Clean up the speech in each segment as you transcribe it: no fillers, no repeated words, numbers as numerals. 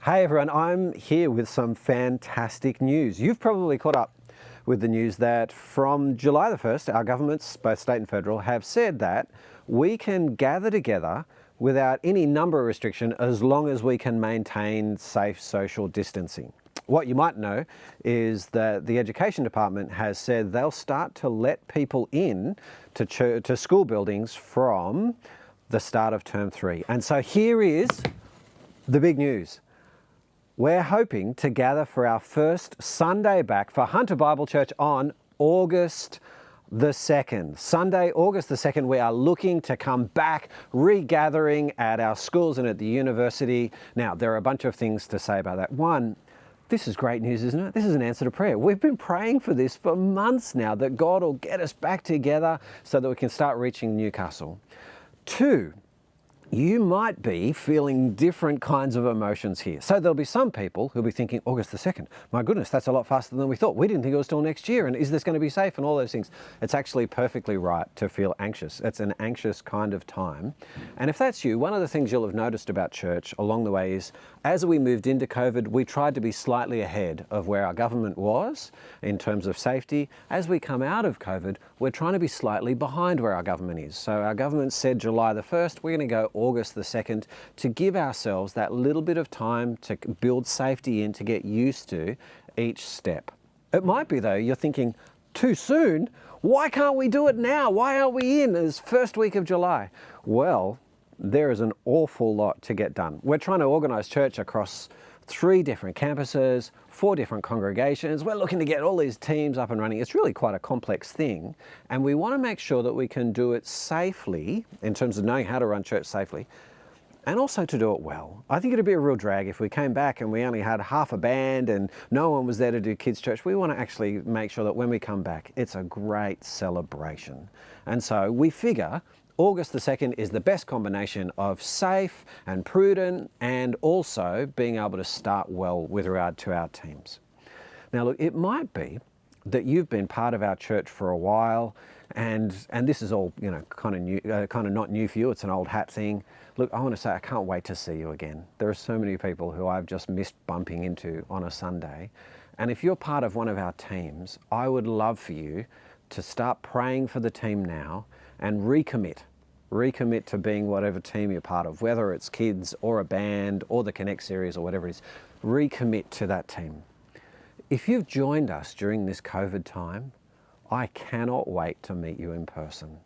Hey everyone, I'm here with some fantastic news. You've probably caught up with the news that from July the 1st, our governments, both state and federal, have said that we can gather together without any number restriction as long as we can maintain safe social distancing. What you might know is that the Education Department has said they'll start to let people in to school buildings from the start of term 3. And so here is the big news. We're hoping to gather for our first Sunday back for Hunter Bible Church on August the 2nd. Sunday, August the 2nd, we are looking to come back, regathering at our schools and at the university. Now, there are a bunch of things to say about that. One, this is great news, isn't it? This is an answer to prayer. We've been praying for this for months now, that God will get us back together so that we can start reaching Newcastle. Two, you might be feeling different kinds of emotions here. So there'll be some people who'll be thinking, August the 2nd, my goodness, that's a lot faster than we thought. We didn't think it was till next year, and is this going to be safe, and all those things. It's actually perfectly right to feel anxious. It's an anxious kind of time. And if that's you, one of the things you'll have noticed about church along the way is, as we moved into COVID, we tried to be slightly ahead of where our government was in terms of safety. As we come out of COVID, we're trying to be slightly behind where our government is. So our government said July the 1st, we're going to go August the 2nd to give ourselves that little bit of time to build safety in, to get used to each step. It might be though, you're thinking, too soon? Why can't we do it now? Why aren't we in this first week of July? Well, there is an awful lot to get done. We're trying to organise church across 3 different campuses, 4 different congregations. We're looking to get all these teams up and running. It's really quite a complex thing, and we want to make sure that we can do it safely in terms of knowing how to run church safely, and also to do it well. I think it'd be a real drag if we came back and we only had half a band and no one was there to do kids' church. We want to actually make sure that when we come back, it's a great celebration. And so we figure August the 2nd is the best combination of safe and prudent, and also being able to start well with regard to our teams. Now look, it might be that you've been part of our church for a while, and this is all, you know, kind of new, kind of not new for you. It's an old hat thing. Look, I want to say I can't wait to see you again. There are so many people who I've just missed bumping into on a Sunday, and if you're part of one of our teams, I would love for you to start praying for the team now and recommit to being whatever team you're part of, whether it's kids or a band or the Connect series or whatever it is. Recommit to that team. If you've joined us during this COVID time, I cannot wait to meet you in person.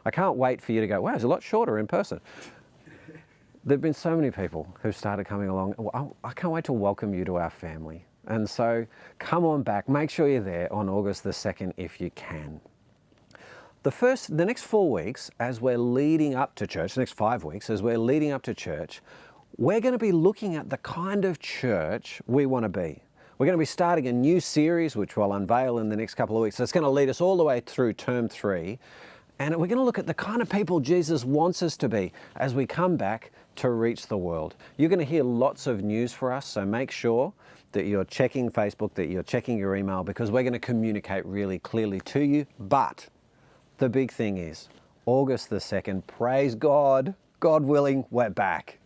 I can't wait for you to go, wow, it's a lot shorter in person. There've been so many people who've started coming along. I can't wait to welcome you to our family. And so come on back, make sure you're there on August the 2nd if you can. The next 4 weeks, as we're leading up to church, the next 5 weeks, as we're leading up to church, we're going to be looking at the kind of church we want to be. We're going to be starting a new series, which we'll unveil in the next couple of weeks. So it's going to lead us all the way through term 3. And we're going to look at the kind of people Jesus wants us to be as we come back to reach the world. You're going to hear lots of news for us, so make sure that you're checking Facebook, that you're checking your email, because we're going to communicate really clearly to you. But the big thing is, August the 2nd, praise God, God willing, we're back.